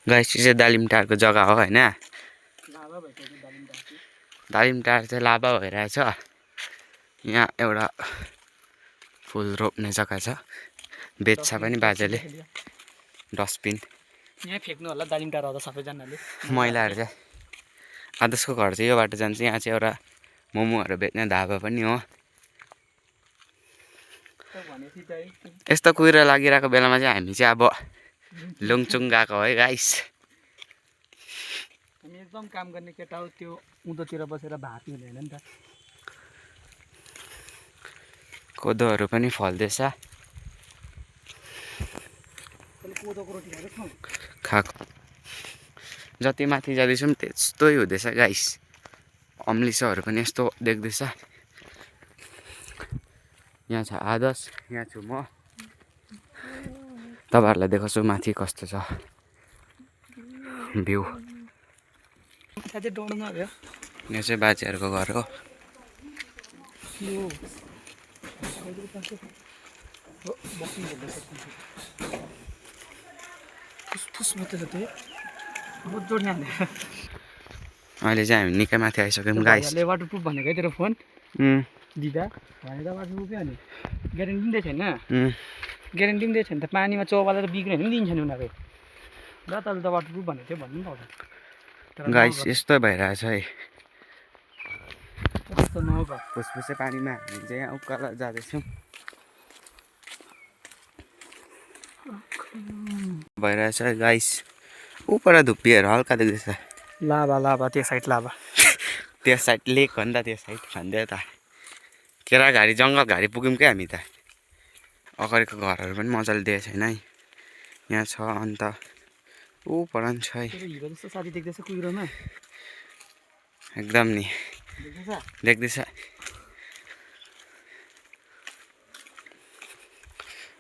Guys यो चाहिँ दालिमटारको जग्गा हो हैन दालिमटार चाहिँ लाभा भइरहेछ यहाँ एउटा फुल रोप्ने जग्गा छ बेच्छ पनि बाजेले डस्टबिन यहाँ फेक्नु होला दालिमटार आउँदा सबैजनाले मैलाहरु चाहिँ आदर्शको घर चाहिँ यो बाटो जान्छ यहाँ चाहिँ एउटा मोमोहरु बेच्ने ढाबा पनि हो यस्तो कुहिरो लागिरहेको बेलामा चाहिँ हामी चाहिँ अब लुङचुङ गएको है गाइस हामी एकदम काम गर्ने केटा हो त्यो उँधोतिर बसेर भात हुँदैन नि त कोदोहरु पनि फल्दैछ खाएको जति माथि जाँदैछौँ त्यस्तै हुँदैछ गाइस अम्लिसोहरु पनि यस्तो देख्दैछ यहाँ छ आदर्श यहाँ छु म तपाईहरुलाई देखाउँछु माथि कस्तो छ भ्यू यहाँ चाहिँ बाजेहरुको घर हो अहिले चाहिँ हामी निकै माथि आइसक्यौँ गाइस वाटरप्रुफ भनेको तेरो फोन दिदा भनेर वाटरप्रुफै अनि ग्यारेन्टी दिँदै छैन ग्यारेन्टी दिँदै छैन त पानीमा चौबालेर बिग्रियो भने दिन्छ नि उनीहरूले ल तले त वाटरप्रुफ भनेको थियो भन्नु पाउँदैन गाइस यस्तो भइरहेछ है त्यस्तो नहोस् फुसफुसे पानीमा हामी चाहिँ यहाँ उकालो जाँदैछौँ भइरहेछ गाइस ऊपर धुप्पीहरु हल्का देख्दैछ लाभा लाभा त्यो साइड लाभा त्यो साइड लेक हो नि त त्यो साइड भन्दै त केरा घारी जङ्गल घारी पुग्यौँ क्या हामी त अगाडिको घरहरु पनि मजाले देखेको छैन है यहाँ छ अन्त ऊ पर पनि छ है हिरो जस्तो साथी देख्दैछ कुहिरोमा एकदम नि देख्दैछ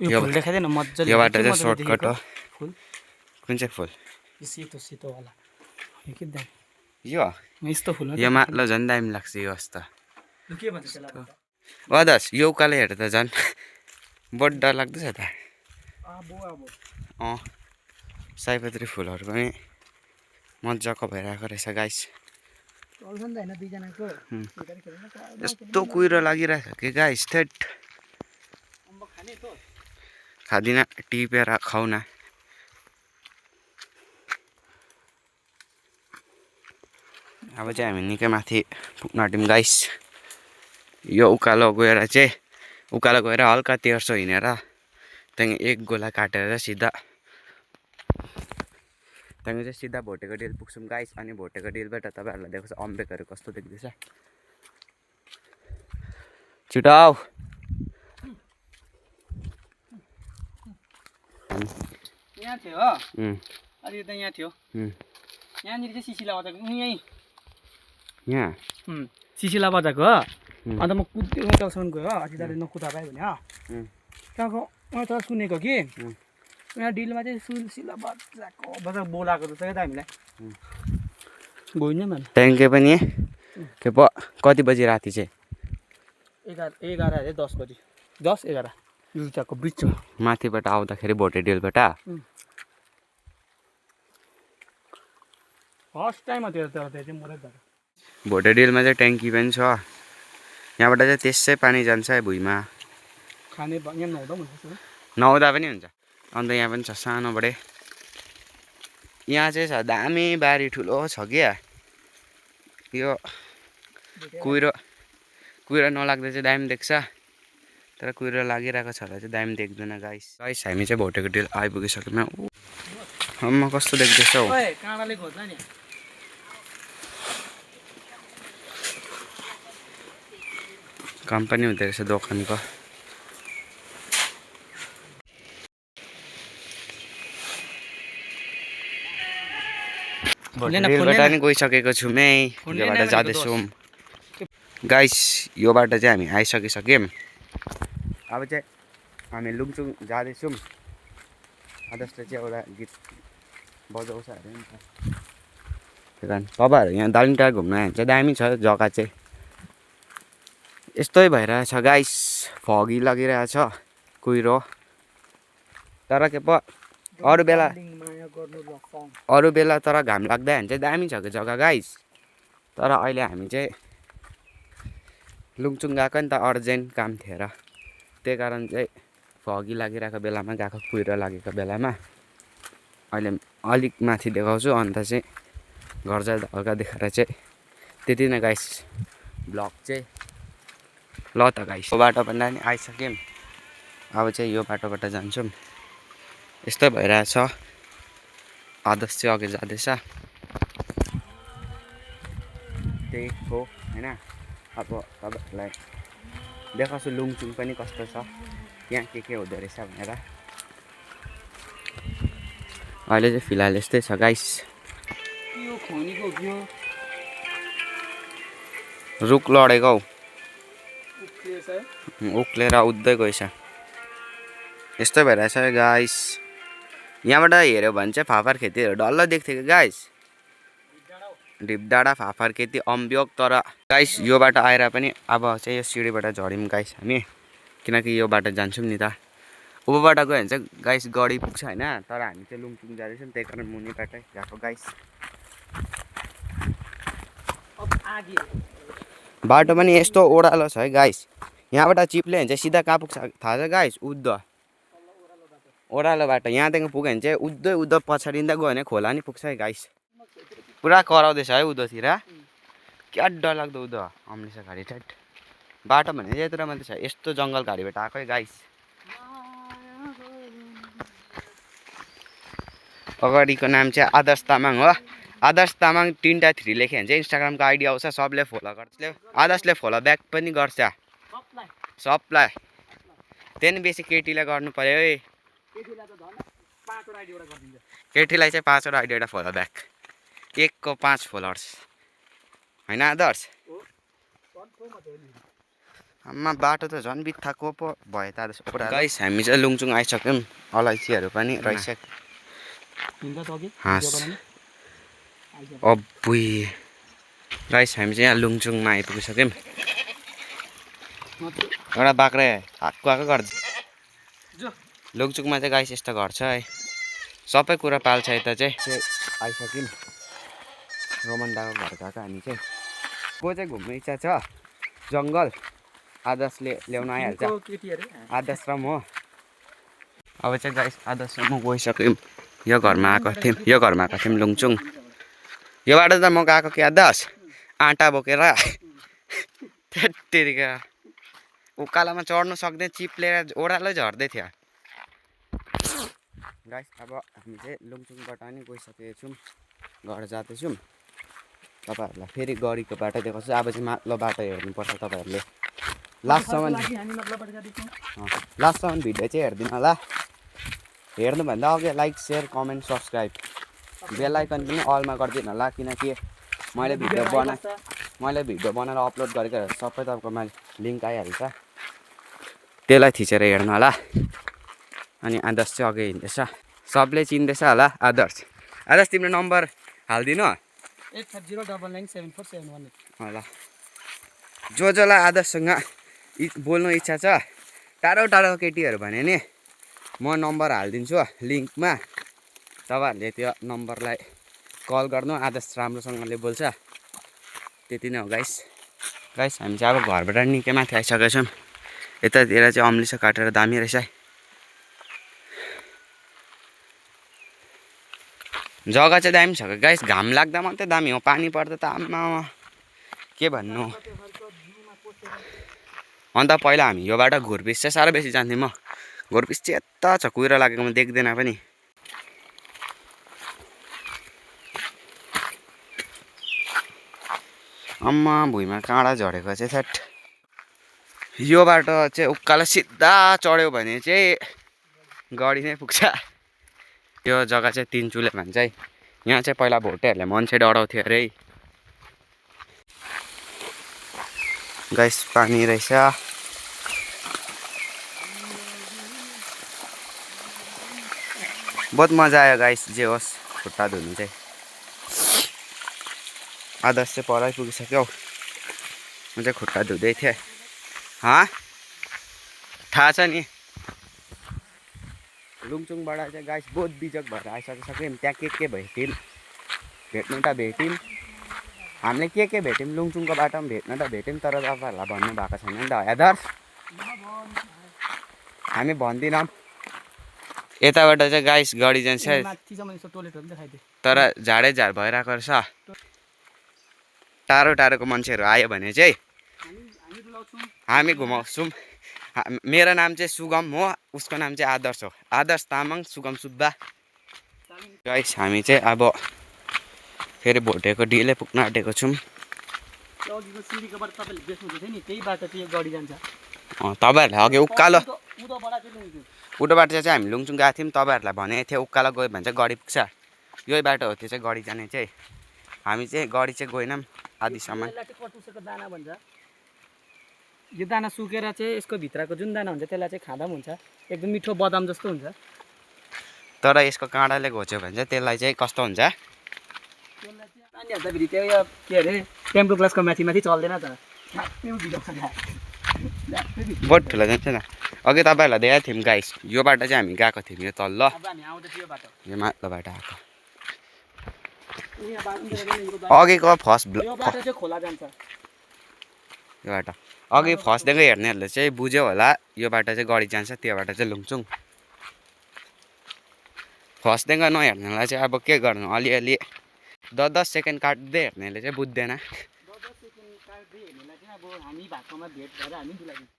यो फुल देखाइदेन मज्जाले यो बाटो चाहिँ सर्टकट हो फुल कुन चाहिँ फुल यो सेतो सेतो वाला यो के दामी यो यस्तो फुल यो माथि झन् दामी लाग्छ यो अस्ता के भन्छ त्यसलाई वादस यो उकालो हेर त झन् बड डर लाग्दैछ त सयपत्री फुलहरु पनि मज्जाको भइरहेको रहेछ गाइस यस्तो कुहिरो लागिरहेछ कि गाइस थेट खादिन टिपेर खाउ न अब चाहिँ हामी निकै माथि पुग्न आँट्यौँ गाइस यो उकालो गएर हल्का तेर्सो हिँडेर त्यहाँदेखि एक गोला काटेर सिधा त्यहाँदेखि चाहिँ सिधा भोटेको डेल पुग्छौँ गाइस अनि भोटेको डेलबाट तपाईहरुलाई देखाउँछ अम्बेकहरु कस्तो देख्दैछ छिटो आऊ यहाँ थियो हो अलि त यहाँ थियो यहाँनिर चाहिँ सिसिला बजाएको यहीँ यहाँ सिसिला बजाएको हो अन्त म कुद्दै तलसम्म गयो हो अस्ति दाले नकुदा पाएँ भने हो त्यहाँको मैले त सुनेको कि यहाँ डिलमा चाहिँ सिसिला बजाएको बोलाएको जस्तो क्या त हामीलाई गइनँ मैले ट्याङ्के पनि के पो कति बजी राति चाहिँ 11 10 बजी 10-11 दुईटाको बिचमा माथिबाट आउँदाखेरि भोटे डेलबाट फर्स्ट टाइम हो त्यो चाहिँ मलाई भोटे डेलमा चाहिँ ट्याङ्की पनि छ यहाँबाट चाहिँ त्यसै पानी जान्छ है भुइँमा खाने यहाँ नहुँदा हुन्छ नहुँदा पनि हुन्छ अन्त यहाँ पनि छ सानो बडे यहाँ चाहिँ छ दामी बारी ठुलो छ क्या यो कुहिरो नलाग्दा चाहिँ दामी देख्छ तर कुहिरो लागिरहेको छ र चाहिँ दामी देख्दैन गाइस हामी चाहिँ भोटेको डेल आइपुगिसक्यौँ म कस्तो देख्दैछ हौ काँडाले खोज्छ नि काम पनि हुँदो रहेछ दोकानको भोटेबाट नि गइसकेको छु मै योबाट जाँदैछौँ गाइस यो बाटो चाहिँ हामी आइसकिसक्यौँ अब चाहिँ हामी लुङचुङ जाँदैछौँ आदर्शले चाहिँ एउटा गीत बजाउँछ अरे नि त त्यही कारण तपाईँहरू यहाँ दालिमटार घुम्न आयो भने चाहिँ दामी छ जग्गा चाहिँ यस्तै भइरहेछ गाइस फगी लागिरहेछ कुहिरो तर के पो अरू बेला माया गर्नु लफाङ अरू बेला तर घाम लाग्दा भने चाहिँ दामी छ कि जग्गा गाइस तर अहिले हामी चाहिँ लुङचुङ गएको नि त अर्जेन्ट काम थियो र त्यही कारण चाहिँ फगी लागिरहेको बेलामा गएको कुहिरो लागेको बेलामा अहिले अलिक माथि देखाउँछु अन्त चाहिँ घर जाँदा हल्का देखाएर चाहिँ त्यति नै गाइस ब्लग चाहिँ ल त गाइस यो बाटो पनि नि आइसक्यौँ अब चाहिँ यो बाटोबाट जान्छौँ यस्तो भइरहेछ आदर्श चाहिँ अघि जाँदैछ त्यही हो होइन अब तपाईँहरूलाई देखाउँछु लुङचुङ पनि कस्तो छ यहाँ के हुँदो रहेछ भनेर अहिले चाहिँ फिलहाल यस्तै छ गाइस यो खनीको यो रुख लडेको हौ उक्लिएछ है उक्लेर उद्धै गएछ यस्तो भइरहेछ गाइस यहाँबाट हेऱ्यो भने चाहिँ फापर खेतीहरू डल्लो देख्थ्यो कि गाइस ढिपडाँडा फापर खेती अम्बियोक तर गाइस यो बाटो आएर पनि अब चाहिँ यो सिँढीबाट झऱ्यौँ गाइस हामी किनकि यो बाटो जान्छौँ नि त उभोबाट गयो भने चाहिँ गाइस गडी पुग्छ होइन तर हामी चाहिँ लुङचुङ जाँदैछौँ त्यही कारण मुनिबाटै गएको गाइस बाटो पनि यस्तो ओह्रालो छ है गाइस यहाँबाट चिप्ल्यो भने चाहिँ सिधा कहाँ पुग्छ थाहा छ गाइस उद्धो ओह्रालो बाटो यहाँदेखि पुग्यो भने चाहिँ उद्धो पछाडिँदा गयो भने खोला नि पुग्छ है गाइस पुरा कराउँदैछ है उद्धोतिर क्या डरलाग्दो उद्धो अम्लिसो घारी टाइट बाटो भने यत्रो मात्रै छ यस्तो जङ्गल घारीबाट आएको है गाइस अगाडिको नाम चाहिँ आदर्श तामाङ हो आदर्श तामाङ 3 लेख्यो भने चाहिँ इन्स्टाग्रामको आइडी आउँछ सबले फलो गर्छ आदर्शले फलो ब्याक पनि गर्छ सबलाई त्यही बेसी केटीलाई गर्नु पर्यो है केटीलाई चाहिँ 5वटा आइडीबाट फलो ब्याक 1को 5 फलोवर्स होइन आदर्श आमा बाटो त झन् बित्थाको पो भयो त आदर्श गाइस हामी चाहिँ लुङचुङ आइसक्यौँ अलैँचीहरू पनि रहिसक्यो अब्बुई गाइस हामी चाहिँ यहाँ लुङचुङमा आइपुगिसक्यौँ एउटा बाख्रा आएको गर्छ लुङचुङमा चाहिँ गाइस यस्तो घर छ है सबै कुरा पाल्छ यता चाहिँ आइसक्यौँ रोमन दाको घर गएको हामी चाहिँ को चाहिँ घुम्ने इच्छा छ जङ्गल आदर्शले ल्याउन आइहाल्छ आदर्श र म अब चाहिँ गाइस आदर्श र म गइसक्यौँ यो घरमा आएको थियौँ लुङचुङ यो बाटो त म गएको कि आदर्श आँटा बोकेर त्यतिका उकालोमा चढ्नु सक्दै चिप्लेर ओह्रालै झर्दै थियो गाइस अब हामी चाहिँ लुङचुङबाट नि गइसकेको छौँ घर जाँदैछौँ तपाईँहरूलाई फेरि गडीको बाटो देखाउँछु अब चाहिँ माथिल्लो बाटो हेर्नुपर्छ तपाईँहरूले लास्टसम्म भिडियो चाहिँ हेरिदिनु होला हेर्नुभन्दा अघि लाइक सेयर कमेन्ट सब्सक्राइब बेल आइकन पनि अलमा गरिदिनु होला किनकि मैले भिडियो बनाएर अपलोड गरेको सबै तपाईँकोमा लिङ्क आइहाल्छ त्यसलाई थिचेर हेर्नु होला अनि आदर्श चाहिँ अघि हिँड्दैछ सबले चिन्दैछ होला आदर्श तिम्रो नम्बर हालिदिनु 8509974718 होला जसलाई आदर्शसँग बोल्नु इच्छा छ टाढो केटीहरू भने नि म नम्बर हालिदिन्छु लिङ्कमा तपाईँहरूले त्यो नम्बरलाई कल गर्नु आदर्श राम्रोसँगले बोल्छ त्यति नै हो गाइस हामी चाहिँ अब घरबाट निकै माथि आइसकेका छौँ यतातिर चाहिँ अम्लिसो काटेर दामी रहेछ है जग्गा चाहिँ दामी छ गाइस घाम लाग्दा मात्रै दामी हो पानी पर्दा त आम्मा के भन्नु अन्त पहिला हामी यो बाटो घुर्पिस चाहिँ साह्रो बेसी जान्थ्यौँ म घुर्पिस चाहिँ यता छ कुहिरो लागेकोमा देख्दैन पनि अम्मा भुइँमा काँडा झरेको चाहिँ थ्याट यो बाटो चाहिँ उकालो सिधा चढ्यो भने चाहिँ गडी नै पुग्छ यो जग्गा चाहिँ 3 चुले भन्छ है यहाँ चाहिँ पहिला भोटेहरूले मान्छे डराउँथ्यो अरे गाइस पानी रहेछ बहुत मजा आयो गाइस जे होस् खुट्टा धुनु चाहिँ आदर्श चाहिँ पर पुगिसक्यो म चाहिँ खुट्टा धुँदै थिएँ थाहा छ नि लुङचुङबाट चाहिँ गाइस बहुत बिजक भएर आइसकिसक्यौँ। त्यहाँ के भेट्यौँ भेट्नु त भेट्यौँ हामीले के भेट्यौँ लुङचुङको बाटोमा भेट्न त भेट्यौँ तर तपाईँहरूलाई भन्नु भएको छैन नि त आदर्श हामी भन्दिनौँ। यताबाट चाहिँ गाइस गाडी जान्छ तर झाडै झाड भइरहेको रहेछ। टाढो टाढोको मान्छेहरू आयो भने चाहिँ हामी घुमाउँछौँ। मेरो नाम चाहिँ सुगम हो, उसको नाम चाहिँ आदर्श हो, आदर्श तामाङ सुगम सुब्बा। गाइस हामी चाहिँ अब फेरि भोटेको डिलै पुग्न आँटेको छौँ। तपाईँहरूलाई अघि उकालो उटोबाट चाहिँ हामी लुङचुङ गएको थियौँ। तपाईँहरूलाई भनेको थियो उकालो गयो भने चाहिँ गाडी पुग्छ, यही बाटो हो त्यो चाहिँ गाडी जाने चाहिँ। हामी चाहिँ गाडी चाहिँ गएनौँ आधीसम्म। यो दाना सुकेर चाहिँ यसको भित्रको जुन दाना हुन्छ त्यसलाई चाहिँ खाँदा पनि हुन्छ, एकदम मिठो बदाम जस्तो हुन्छ। तर यसको काँडाले घोच्यो भने चाहिँ त्यसलाई चाहिँ कस्तो हुन्छ, पानी हाल्दाखेरि त्यो यो के अरे टेम्पो ग्लासको माथि चल्दैन त। बहुत ठुलो जान्छ न। अघि तपाईँहरूलाई देखाएको थियौँ गाइस, यो बाटो चाहिँ हामी गएको थियौँ यो तल्ल, यो माथिल्लो बाटो आएको। अघिको फर्स्ट खोला जान्छ यो बाटो अघि फर्स्टदेखि हेर्नेहरूले चाहिँ बुझ्यो होला यो बाटो चाहिँ गाडी जान्छ, त्यो बाटो चाहिँ लुङचुङ। फर्स्टदेखि नहेर्नेलाई चाहिँ अब के गर्नु, अलिअलि 10 सेकेन्ड काट्दै हेर्नेले चाहिँ बुझ्दैन।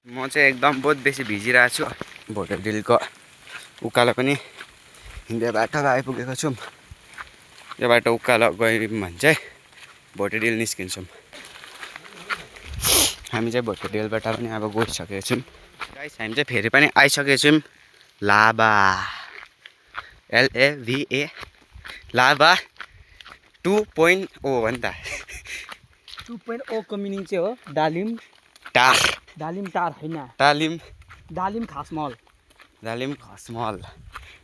म चाहिँ एकदम बहुत बेसी भिजिरहेको छु। भोटे डिलको उकालो पनि हिँड्दै बाटोमा आइपुगेको छौँ। यो बाटो उकालो गयौँ भने चाहिँ भोटे डिल निस्किन्छौँ। हामी चाहिँ भोटे डिलबाट पनि अब गइसकेको छौँ। गाइस हामी चाहिँ फेरि पनि आइसकेको छौँ लाभा, LAVA लाभा 2.0 हो नि त। 2.0 को मिनिङ चाहिँ हो डालिम टार, डालिम टार होइन, डालिम खास मल, डालिम खास मल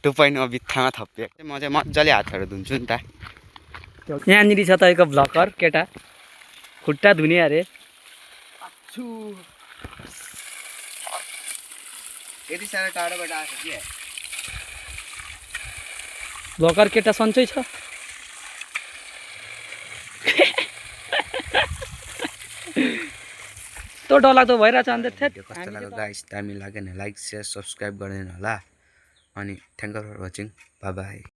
2.0 बित्थामा थपिएको। म चाहिँ मजाले हातहरू धुन्छु नि त। यहाँनिर छ तपाईँको भ्लकर केटा, खुट्टा धुने अरे। यति साह्रो टाढोबाट आएको कि भ्लकर केटा सन्चै छ। तो डरलाग्दो भइरहेछ अन्त कस्तो लाग्यो गाइस, दामी लाग्यो भने लाइक शेयर सब्सक्राइब गरिदिनु होला। अनि thank you for watching, bye by.